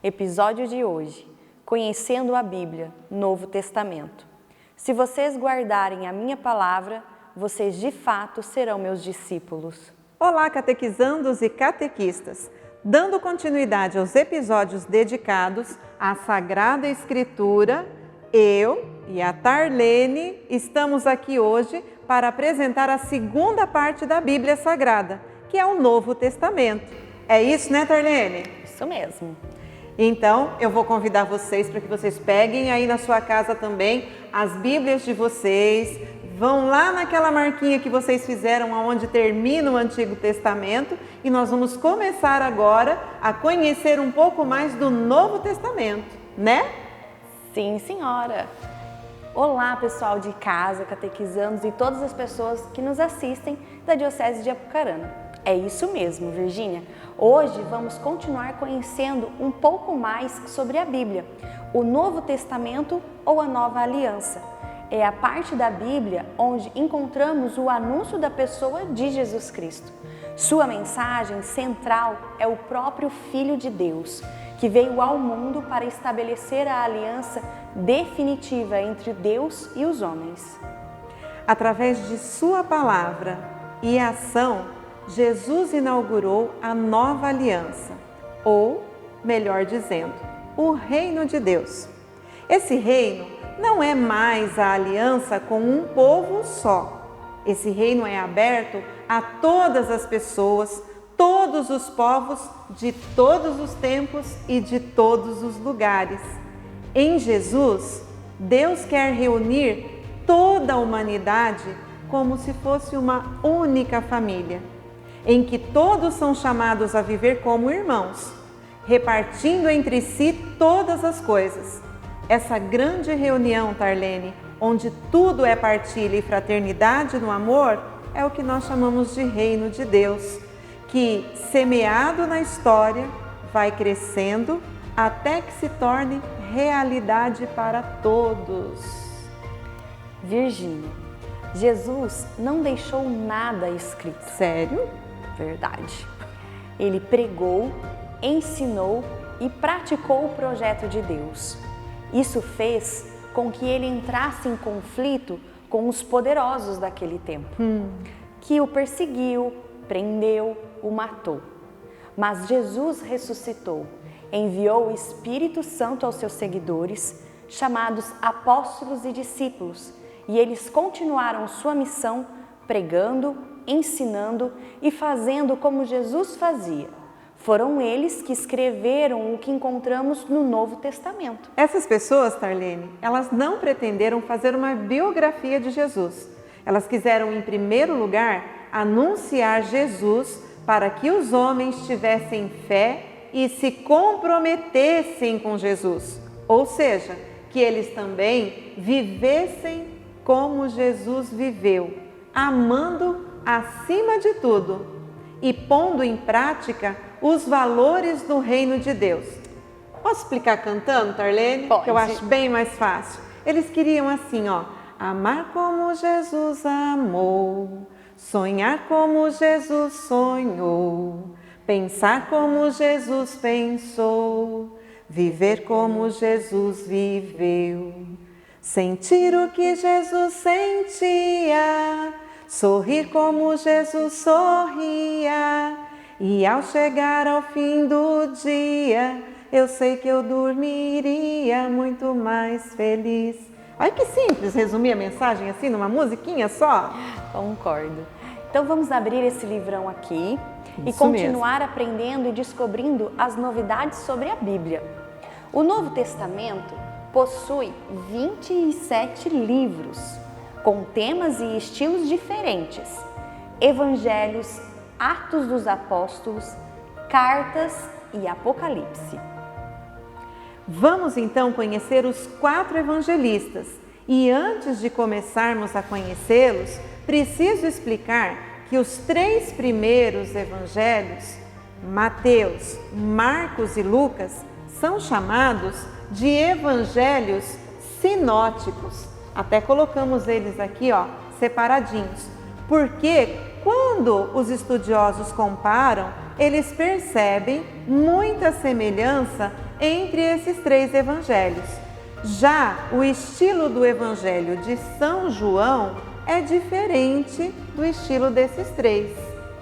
Episódio de hoje: Conhecendo a Bíblia, Novo Testamento. Se vocês guardarem a minha palavra, vocês de fato serão meus discípulos. Olá, catequizandos e catequistas! Dando continuidade aos episódios dedicados à Sagrada Escritura, eu e a Tarlene estamos aqui hoje para apresentar a segunda parte da Bíblia Sagrada, que é o Novo Testamento. É isso, né, Tarlene? Isso mesmo. Então, eu vou convidar vocês para que vocês peguem aí na sua casa também as Bíblias de vocês, vão lá naquela marquinha que vocês fizeram onde termina o Antigo Testamento e nós vamos começar agora a conhecer um pouco mais do Novo Testamento, né? Sim, senhora! Olá, pessoal de casa, catequizandos e todas as pessoas que nos assistem da Diocese de Apucarana. É isso mesmo, Virgínia. Hoje vamos continuar conhecendo um pouco mais sobre a Bíblia, o Novo Testamento ou a Nova Aliança. É a parte da Bíblia onde encontramos o anúncio da pessoa de Jesus Cristo. Sua mensagem central é o próprio Filho de Deus, que veio ao mundo para estabelecer a aliança definitiva entre Deus e os homens. Através de sua palavra e ação, Jesus inaugurou a nova aliança, ou, melhor dizendo, o reino de Deus. Esse reino não é mais a aliança com um povo só. Esse reino é aberto a todas as pessoas, todos os povos, de todos os tempos e de todos os lugares. Em Jesus, Deus quer reunir toda a humanidade como se fosse uma única família, em que todos são chamados a viver como irmãos, repartindo entre si todas as coisas. Essa grande reunião, Tarlene, onde tudo é partilha e fraternidade no amor, é o que nós chamamos de Reino de Deus, que, semeado na história, vai crescendo até que se torne realidade para todos. Virgínia, Jesus não deixou nada escrito. Sério? Verdade. Ele pregou, ensinou e praticou o projeto de Deus. Isso fez com que ele entrasse em conflito com os poderosos daquele tempo, que o perseguiu, prendeu, o matou. Mas Jesus ressuscitou, enviou o Espírito Santo aos seus seguidores, chamados apóstolos e discípulos, e eles continuaram sua missão pregando, ensinando e fazendo como Jesus fazia. Foram eles que escreveram o que encontramos no Novo Testamento. Essas pessoas, Tarlene, elas não pretenderam fazer uma biografia de Jesus. Elas quiseram, em primeiro lugar, anunciar Jesus para que os homens tivessem fé e se comprometessem com Jesus. Ou seja, que eles também vivessem como Jesus viveu, amando acima de tudo e pondo em prática os valores do reino de Deus. Posso explicar cantando, Tarlene? Pode. Que eu acho bem mais fácil. Eles queriam assim, ó: amar como Jesus amou, sonhar como Jesus sonhou, pensar como Jesus pensou, viver como Jesus viveu, sentir o que Jesus sentia, sorrir como Jesus sorria, e ao chegar ao fim do dia, eu sei que eu dormiria muito mais feliz. Olha que simples resumir a mensagem assim numa musiquinha só. Concordo. Então vamos abrir esse livrão aqui e Isso continuar aprendendo e descobrindo as novidades sobre a Bíblia. O Novo Testamento possui 27 livros, com temas e estilos diferentes: Evangelhos, Atos dos Apóstolos, Cartas e Apocalipse. Vamos então conhecer os 4 evangelistas. E antes de começarmos a conhecê-los, preciso explicar que os 3 primeiros evangelhos, Mateus, Marcos e Lucas, são chamados de evangelhos sinóticos. Até colocamos eles aqui, ó, separadinhos, porque quando os estudiosos comparam, eles percebem muita semelhança entre esses três evangelhos. Já o estilo do evangelho de São João é diferente do estilo desses três.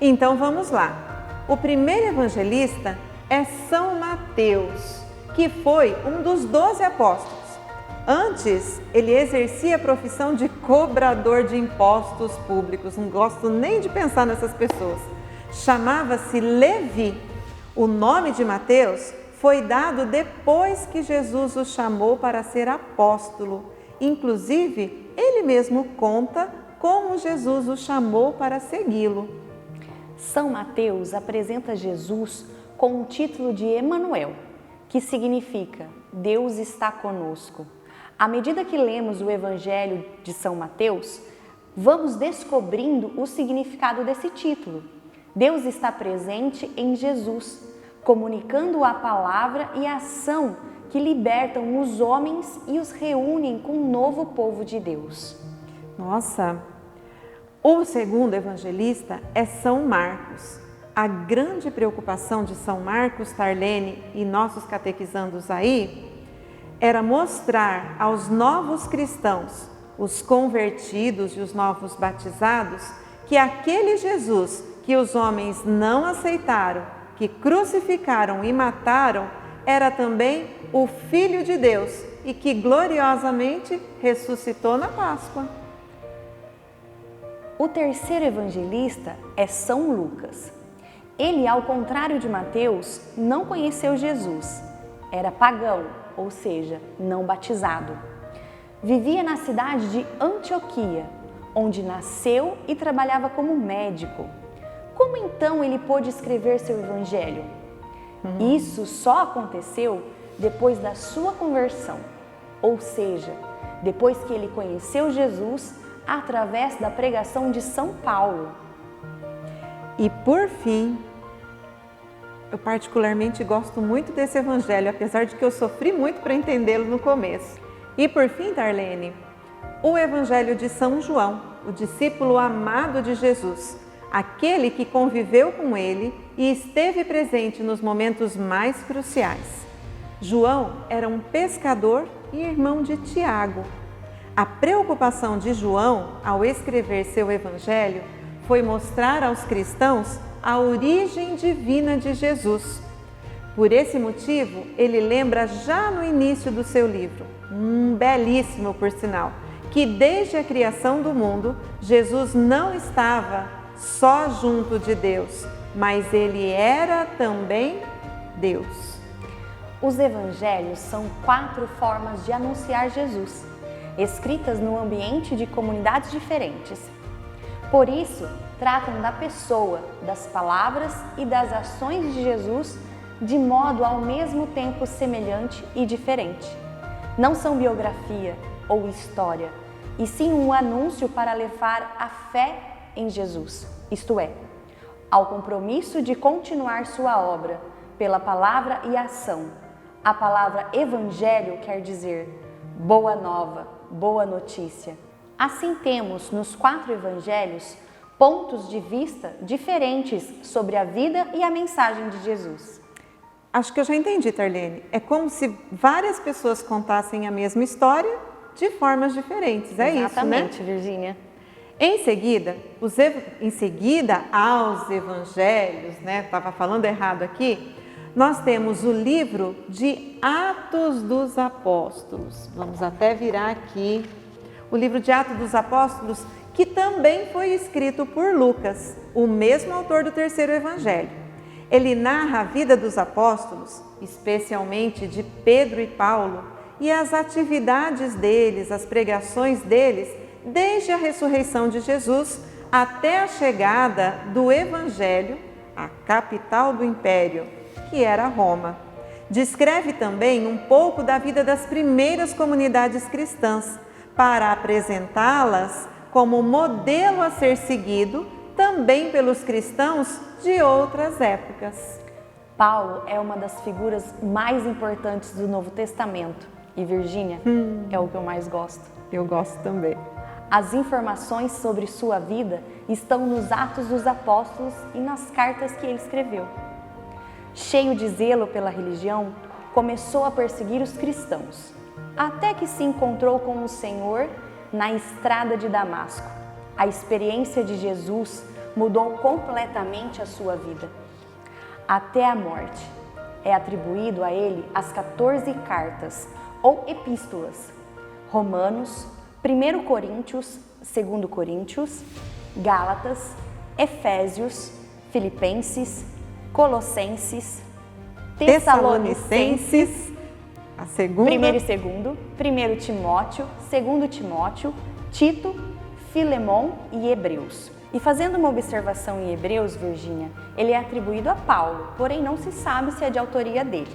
Então vamos lá. O primeiro evangelista é São Mateus, que foi um dos 12 apóstolos. Antes, ele exercia a profissão de cobrador de impostos públicos. Não gosto nem de pensar nessas pessoas. Chamava-se Levi. O nome de Mateus foi dado depois que Jesus o chamou para ser apóstolo. Inclusive, ele mesmo conta como Jesus o chamou para segui-lo. São Mateus apresenta Jesus com o título de Emanuel, que significa Deus está conosco. À medida que lemos o Evangelho de São Mateus, vamos descobrindo o significado desse título. Deus está presente em Jesus, comunicando a palavra e a ação que libertam os homens e os reúnem com um novo povo de Deus. Nossa! O segundo evangelista é São Marcos. A grande preocupação de São Marcos, Tarlene e nossos catequizandos aí, era mostrar aos novos cristãos, os convertidos e os novos batizados, que aquele Jesus que os homens não aceitaram, que crucificaram e mataram, era também o Filho de Deus e que gloriosamente ressuscitou na Páscoa. O terceiro evangelista é São Lucas. Ele, ao contrário de Mateus, não conheceu Jesus. Era pagão, ou seja, não batizado. Vivia na cidade de Antioquia, onde nasceu e trabalhava como médico. Como então ele pôde escrever seu evangelho? Isso só aconteceu depois da sua conversão, ou seja, depois que ele conheceu Jesus através da pregação de São Paulo. E por fim, eu particularmente gosto muito desse evangelho, apesar de que eu sofri muito para entendê-lo no começo. E por fim, Darlene, o evangelho de São João, o discípulo amado de Jesus, aquele que conviveu com ele e esteve presente nos momentos mais cruciais. João era um pescador e irmão de Tiago. A preocupação de João, ao escrever seu evangelho, foi mostrar aos cristãos a origem divina de Jesus. Por esse motivo, ele lembra já no início do seu livro, belíssimo por sinal, que desde a criação do mundo, Jesus não estava só junto de Deus, mas ele era também Deus. Os evangelhos são 4 formas de anunciar Jesus, escritas no ambiente de comunidades diferentes. Por isso, tratam da pessoa, das palavras e das ações de Jesus de modo ao mesmo tempo semelhante e diferente. Não são biografia ou história, e sim um anúncio para levar a fé em Jesus, isto é, ao compromisso de continuar sua obra pela palavra e ação. A palavra evangelho quer dizer boa nova, boa notícia. Assim temos nos 4 evangelhos pontos de vista diferentes sobre a vida e a mensagem de Jesus. Acho que eu já entendi, Tarlene. É como se várias pessoas contassem a mesma história de formas diferentes, é isso, né? Exatamente, Virgínia. Em seguida, aos evangelhos, né? Estava falando errado aqui. Nós temos o livro de Atos dos Apóstolos. Vamos até virar aqui. O livro de Atos dos Apóstolos, que também foi escrito por Lucas, o mesmo autor do terceiro evangelho. Ele narra a vida dos apóstolos, especialmente de Pedro e Paulo, e as atividades deles, as pregações deles, desde a ressurreição de Jesus até a chegada do evangelho à capital do império, que era Roma. Descreve também um pouco da vida das primeiras comunidades cristãs, para apresentá-las como modelo a ser seguido também pelos cristãos de outras épocas. Paulo é uma das figuras mais importantes do Novo Testamento e Virgínia é o que eu mais gosto. Eu gosto também. As informações sobre sua vida estão nos Atos dos Apóstolos e nas cartas que ele escreveu. Cheio de zelo pela religião, começou a perseguir os cristãos, até que se encontrou com o Senhor na estrada de Damasco. A experiência de Jesus mudou completamente a sua vida, até a morte. É atribuído a ele as 14 cartas ou epístolas: Romanos, 1 Coríntios, 2 Coríntios, Gálatas, Efésios, Filipenses, Colossenses, Tessalonicenses, a segunda, 1 e 2, 1 Timóteo, 2 Timóteo, Tito, Filemon e Hebreus. E fazendo uma observação em Hebreus, Virgínia, ele é atribuído a Paulo, porém não se sabe se é de autoria dele.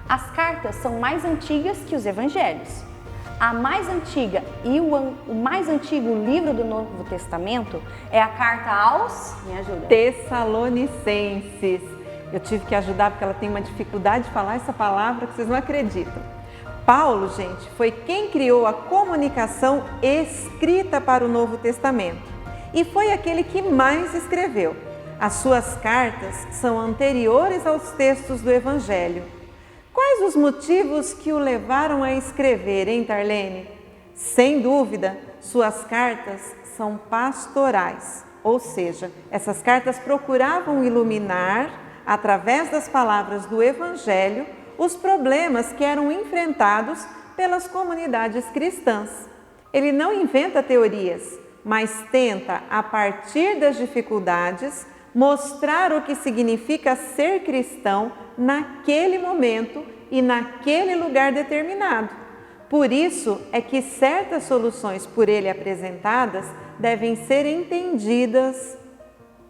As cartas são mais antigas que os evangelhos. A mais antiga e o mais antigo livro do Novo Testamento é a carta aos, me ajuda? Tessalonicenses. Eu tive que ajudar porque ela tem uma dificuldade de falar essa palavra que vocês não acreditam. Paulo, gente, foi quem criou a comunicação escrita para o Novo Testamento e foi aquele que mais escreveu. As suas cartas são anteriores aos textos do Evangelho. Quais os motivos que o levaram a escrever, hein, Tarlene? Sem dúvida, suas cartas são pastorais, ou seja, essas cartas procuravam iluminar, através das palavras do Evangelho, os problemas que eram enfrentados pelas comunidades cristãs. Ele não inventa teorias, mas tenta, a partir das dificuldades, mostrar o que significa ser cristão naquele momento e naquele lugar determinado. Por isso é que certas soluções por ele apresentadas devem ser entendidas,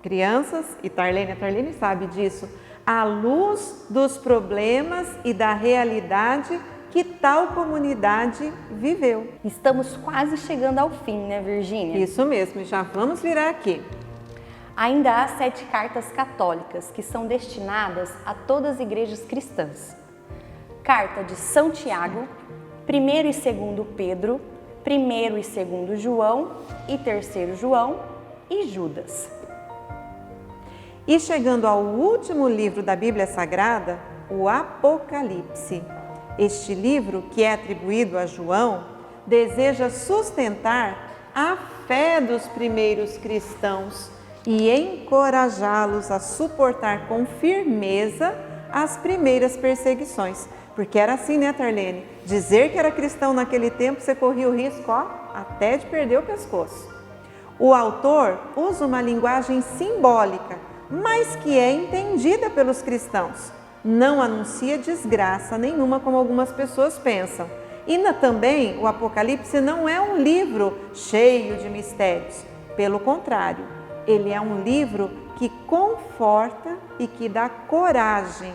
crianças, e Tarlene sabe disso, à luz dos problemas e da realidade que tal comunidade viveu. Estamos quase chegando ao fim, né, Virgínia? Isso mesmo, já vamos virar aqui. Ainda há 7 cartas católicas que são destinadas a todas as igrejas cristãs. Carta de São Tiago, 1 e 2 Pedro, 1 e 2 João e 3 João e Judas. E chegando ao último livro da Bíblia Sagrada, o Apocalipse. Este livro, que é atribuído a João, deseja sustentar a fé dos primeiros cristãos e encorajá-los a suportar com firmeza as primeiras perseguições. Porque era assim, né, Tarlene? Dizer que era cristão naquele tempo, você corria o risco, até de perder o pescoço. O autor usa uma linguagem simbólica, mas que é entendida pelos cristãos. Não anuncia desgraça nenhuma, como algumas pessoas pensam. E também o Apocalipse não é um livro cheio de mistérios. Pelo contrário, ele é um livro que conforta e que dá coragem.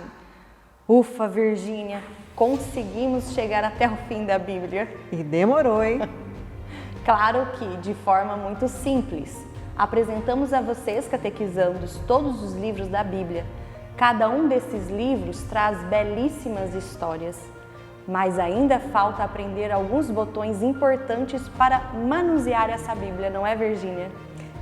Ufa, Virgínia, conseguimos chegar até o fim da Bíblia. E demorou, hein? Claro que de forma muito simples. Apresentamos a vocês, catequizandos, todos os livros da Bíblia. Cada um desses livros traz belíssimas histórias, mas ainda falta aprender alguns botões importantes para manusear essa Bíblia, não é, Virgínia?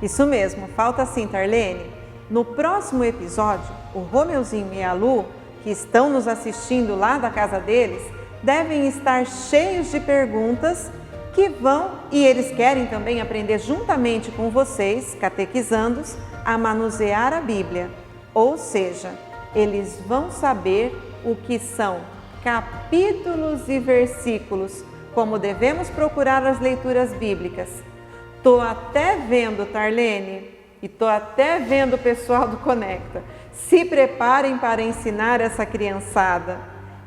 Isso mesmo, falta sim, Tarlene. No próximo episódio, o Romeuzinho e a Lu, que estão nos assistindo lá da casa deles, devem estar cheios de perguntas que vão, e eles querem também aprender juntamente com vocês, catequizandos, a manusear a Bíblia. Ou seja, eles vão saber o que são capítulos e versículos, como devemos procurar as leituras bíblicas. Tô até vendo, Tarlene, e tô até vendo o pessoal do Conecta. Se preparem para ensinar essa criançada.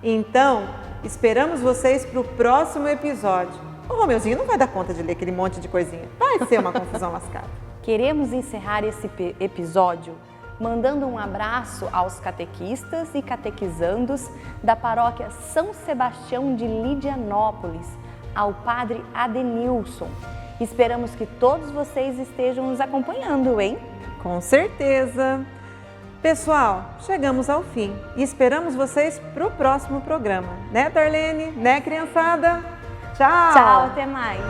Então, esperamos vocês para o próximo episódio. O Romeuzinho não vai dar conta de ler aquele monte de coisinha. Vai ser uma confusão lascada. Queremos encerrar esse episódio mandando um abraço aos catequistas e catequizandos da paróquia São Sebastião de Lidianópolis, ao padre Adenilson. Esperamos que todos vocês estejam nos acompanhando, hein? Com certeza! Pessoal, chegamos ao fim e esperamos vocês para o próximo programa. Né, Tarlene? Né, criançada? Tchau! Tchau, até mais!